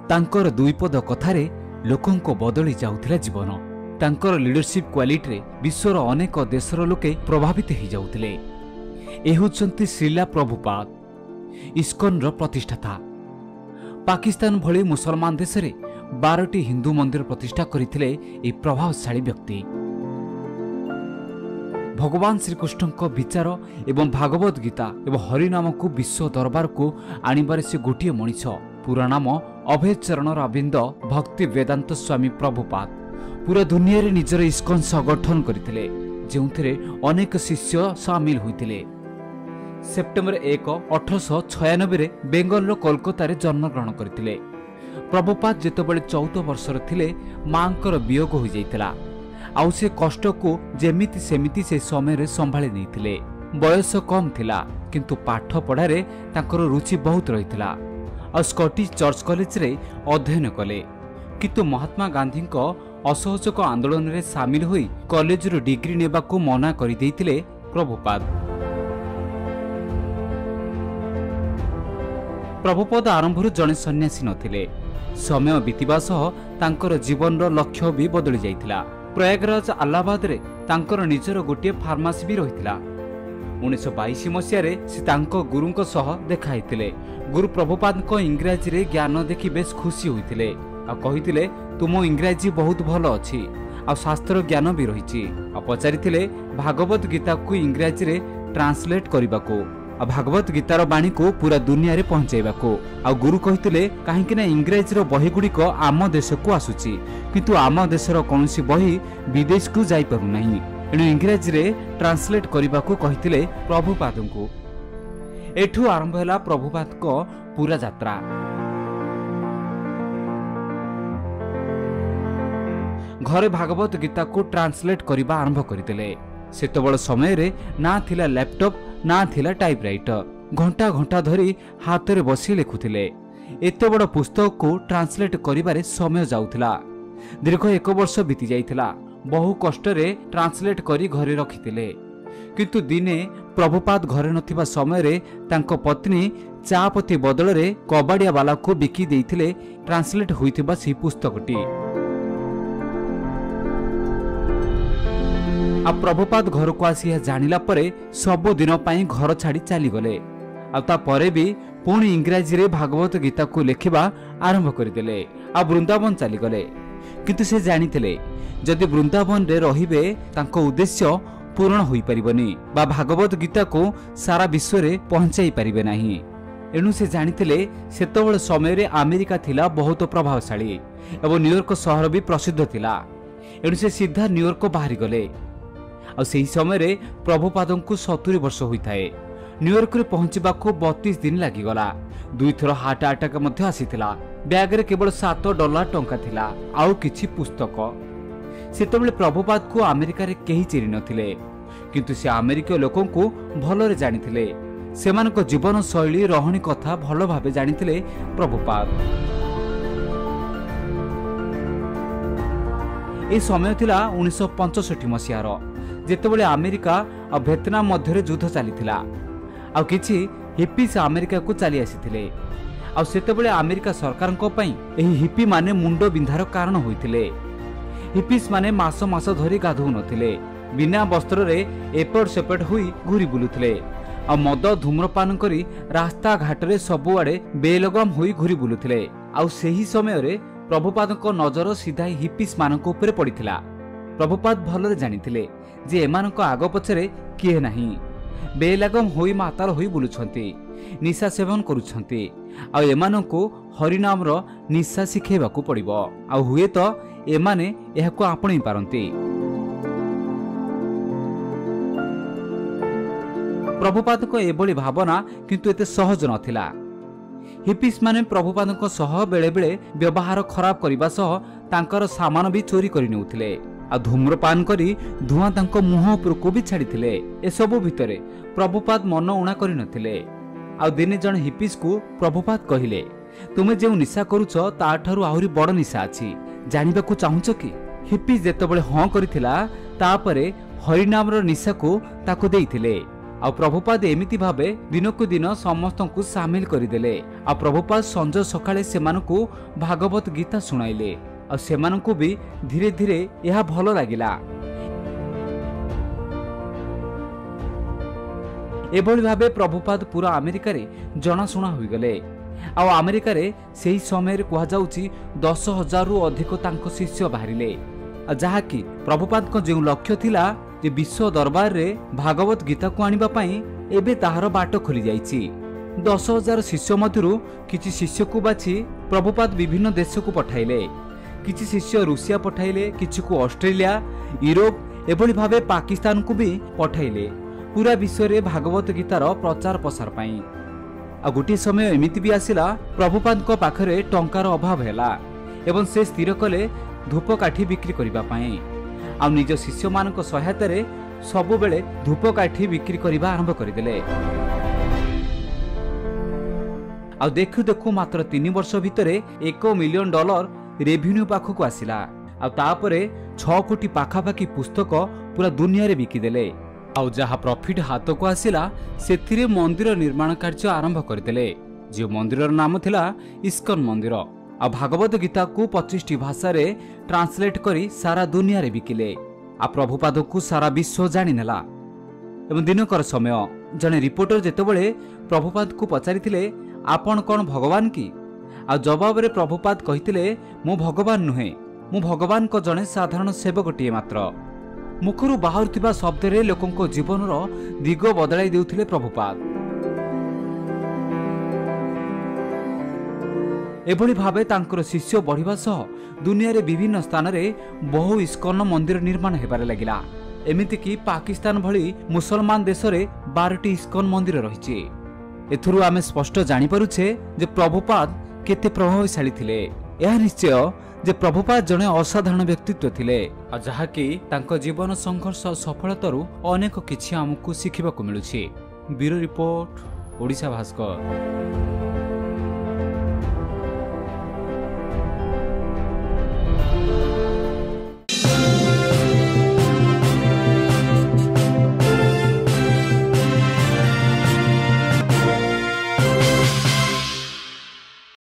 तांकर दुईपद कथारे लोकंक बदली जाउथिला जीवन। तांकर लीडरशिप क्वालिटी रे विश्वर अनेक देशर लोके प्रभावित हो जाउथिले। ए होचंती श्रीला प्रभुपाद, इस्कन रो प्रतिष्ठाता। पाकिस्तान भली मुसलमान देश रे 12टी हिंदू मंदिर प्रतिष्ठा करथिले ए प्रभावशाली व्यक्ति। भगवान श्रीकृष्ण को विचार एवं भागवत गीता एवं हरिनाम को विश्व दरबार को आनिबारे से गोटे मनीष। पूरा नाम अभय चरण अरविंद भक्ति वेदांत स्वामी प्रभुपाद। पूरा दुनिया रे निजर इस्कन संगठन करथिले, जेउथिरे अनेक शिष्य शामिल होइथिले। सेप्टेम्बर 1, 1896 रे बेंगल कोलकाता रे जन्म ग्रहण करथिले। प्रभुपाद जेतेबेले 14 वर्षर थिले मांकर वियोग हो जाइतिला। आउ से कष्ट को जेमिति सेमिति से समय रे संभाली नैथिले। बयस कम थिला किंतु पाठ पढ़ारे तांकर रुचि बहुत रहितिला। आ स्कॉटिश चर्च कॉलेज रे अध्ययन कले, किंतु महात्मा गांधी को असहयोग आंदोलन रे शामिल होई कॉलेज रो डिग्री नेबा को मना करि दैथिले प्रभुपाद। प्रभुपाद आरंभରୁ जणे सन्यासी नथिले। समय बीतिबा सह तांकर जीवन रो लक्ष्य भी बदली जाइतिला। प्रयागराज अलाहाबाद रे तांकर निजर गोटे फार्मासी भी रहितिला। 1922 मसिया रे से तांको गुरुंको सह देखाइतिले। गुरु प्रभुपाद को इंग्राजी रे ज्ञान देखि बेस खुशी होइतिले आ कहितिले तुम इंग्राजी बहुत भलो अछि आ शास्त्र ज्ञान भी रहिछि। आ पचारितिले भागवत गीता को इंग्राजी रे ट्रांसलेट करिबाको आ भागवत गीतार बाणी को पूरा दुनिया रे पहुंचाइबाको। आ गुरु कहितिले काहेकि ना इंग्राजी रो बही गुडी को आम देश को आसुछि, किंतु आम देशर कोनोसी बही विदेश को जाई पारु नाही। एणु इंग्राजी रे ट्रांसलेट करिबाको कहितिले प्रभुपादଙ୍କୁ। एठू आरंभ होला प्रभुपाद को पूरा यात्रा। घरे भागवत गीता को ट्रांसलेट करिबा आरंभ करितिले। सेतबळ समय रे ना थिला लैपटॉप ना थिला टाइपराइटर। घंटा घंटा धरी हाथ रे बसी लिखुथिले। एते बड़ पुस्तक को ट्रांसलेट करिबारे समय जाउथिला। दीर्घ 1 वर्ष बीती जाइथिला। बहु कष्ट रे ट्रांसलेट करी घरे रखिथिले, किंतु दिने प्रभुपाद घरे नथिबा समय रे तांको पत्नी चापति बदल रे कबाड़िया वाला को बिकी देइथिले ट्रांसलेट होइथिबा सी पुस्तकटी। आ प्रभुपाद घर को आसी जानिला परे सब दिन पाई घर छाड़ी चली गले। आ परे भी पुणी इंग्राजी रे भागवत गीता को लिखिबा आरंभ करदेले। आ वृंदावन चली गले, किंतु से जानिथिले जदि वृंदावन रे रहिबे तांको उद्देश्य पूर्ण होई परिबनी बा भागवत गीता को सारा विश्व रे पहुंचाई परिबे नाही। एणु से जानिथिले सेतबेल समय रे अमेरिका थिला बहुत प्रभावशाली एवं न्यूयॉर्क शहर भी प्रसिद्ध थिला। एणु से सीधा न्यूयॉर्क बाहरी गले। आ सेही समय रे प्रभुपादन को 70 वर्ष होइथाए। न्यूयॉर्क रे पहुंचबा को 32 दिन लागि गला। 2 थर हार्ट अटैक मध्ये आसीथिला। बैग रे केवल $7 टंका थिला, आउ किछि पुस्तक। सेतबेले प्रभुपाद को अमेरिका रे केही चिरि नथिले, किंतु से अमेरिका लोकन को भलरे जानिथिले। सेमानको जीवन शैली रहणी कथा भलो भाबे जानिथिले प्रभुपाद। ए समय थिला 1965 मसियार, जेतेबेले अमेरिका और वियतनाम मध्य युद्ध चलीथिला। आ किछि हिप्पीस अमेरिका को चली आसीथिले। आ सेतेबेले अमेरिका सरकार को पई एही हिप्पी माने मुंडो बिंधार कारण होइथिले। हिप्पीस माने मास मास धरी गाधौ नथिले, बिना वस्त्र रे एपट सेपट हुई घुरी बुलुथिले। आ मद धूम्रपान करी रास्ता घाट रे सबुआडे बेलगाम हुई घुरी बुलुथिले। आ सेही समय रे प्रभुपाद को नजर सीधा हिप्पीस मानक उपरे पड़िथिला। प्रभुपाद भलरे जानिथिले जे एमानक आग पछरे किए नाही। बेलगाम होई माताल होई बुलुछंती, निशा सेवन करूछंती। आ एमानको हरिनाम रो निशा सिखेबाकू पड़िबो। आ हुए तो एमाने एहाको आपणै पारंती। प्रभुपाद को एभली भावना किंतु एते सहज नथिला। हिप्पीस माने प्रभुपाद को सह बेले बेले व्यवहार खराब करिबा सह तांकर सामान भी चोरी करि नेउथिले। आ धूम्रपान करी धुआं तांको मुह उपर को भी छाड़िथिले। ए सबु भितरे प्रभुपाद मन उणा करि नथिले। आ दिने जण हिप्पीस को प्रभुपाद कहिले, तुमे जे निशा करूछ ता ठारू आहुरी बड़ निशा अछि, जानिबा को चाहुछ कि? हिप्पीस जेतेबेले हां करिथिला तापरे हरिनाम रो निशा को ताको देइथिले। आ प्रभुपाद एमिति भाबे दिनकु दिन समस्तंकु सामिल करिदेले। आ प्रभुपाद संज सकाळे सेमानकु भागवत गीता सुनाइले आ सेमानकु भी धीरे धीरे यह भलो लागिला। एभली भाबे प्रभुपाद पूरा अमेरिका रे जनाशुना होई गले। आ अमेरिका रे सेही समय रे कुहा जाउची 10,000 रु अधिक तांको शिष्य बाहरिले। जहा कि प्रभुपाद को जो लक्ष्य थिला जे विश्व दरबार रे भागवत गीता को आनिबा पई एबे ताहार बाट खोली जाईची। 10,000 शिष्य मधुरु किछि शिष्य को बाछि प्रभुपाद विभिन्न देश को पठाइले। किछि शिष्य रूसिया पठाइले, किछि को ऑस्ट्रेलिया, यूरोप एभली भाबे पाकिस्तान को भी पठाइले पूरा विश्व रे भागवत गीतार प्रचार प्रसार पाई। आ गोटे समय एमिति भी आसिला प्रभुपाद को पाखरे टंकार अभाव हैला एवं से स्थिर कले धूपकाठी बिक्री करिबा पाई। आ निज शिष्य मानक सहायता रे सब बेले धूपकाठी बिक्री करिबा आरंभ करिदेले। आ देखु देखु मात्र 3 वर्ष भितरे $1 मिलियन रेवेन्यू पाखक आसिला। आ तापरे 6 कोटी पाखापाखी पुस्तक पूरा दुनिया रे बिकिदेले। आउ जहा प्रॉफिट हाथ को आसिला सेथिरे मंदिर निर्माण कार्य आरंभ करदेले। जो मंदिर नाम थिला इस्कन मंदिर। आ भागवत गीता को 25 भाषा रे ट्रांसलेट करी सारा दुनिया रे बिकिले। आ प्रभुपाद को सारा विश्व जानि नेला। एवं दिनकर समय जने रिपोर्टर जेतेबेले प्रभुपाद को पचारिथिले आपण कोन भगवान की? आ जवाब रे प्रभुपाद कहिथिले मो भगवान नुहे, मो भगवान को जने साधारण सेवकटिए मात्र। मुखरु बाहुरुथिबा शब्द रे लोकंको जीवनर दिग बदलाई देउथिले प्रभुपाद। एभली भाबे तांकर शिष्य बढ़िबा सह दुनिया रे विभिन्न स्थान रे बहु इस्कन मंदिर निर्माण हेबारे लागिला। एमिति कि पाकिस्तान भली मुसलमान देश रे 12टी इस्कन मंदिर रहिछि। एथुरु आमे स्पष्ट जानि पारुछे जे प्रभुपाद केते प्रभावशाली थिले। यह निश्चय जे प्रभुपाद जने असाधारण व्यक्तित्व थिले आ जहा कि तांको जीवन संघर्ष सफलतारू अनेक किछि हमकु शिखिबाकू मिलुछि। Bureau report, Odisha Bhaskar.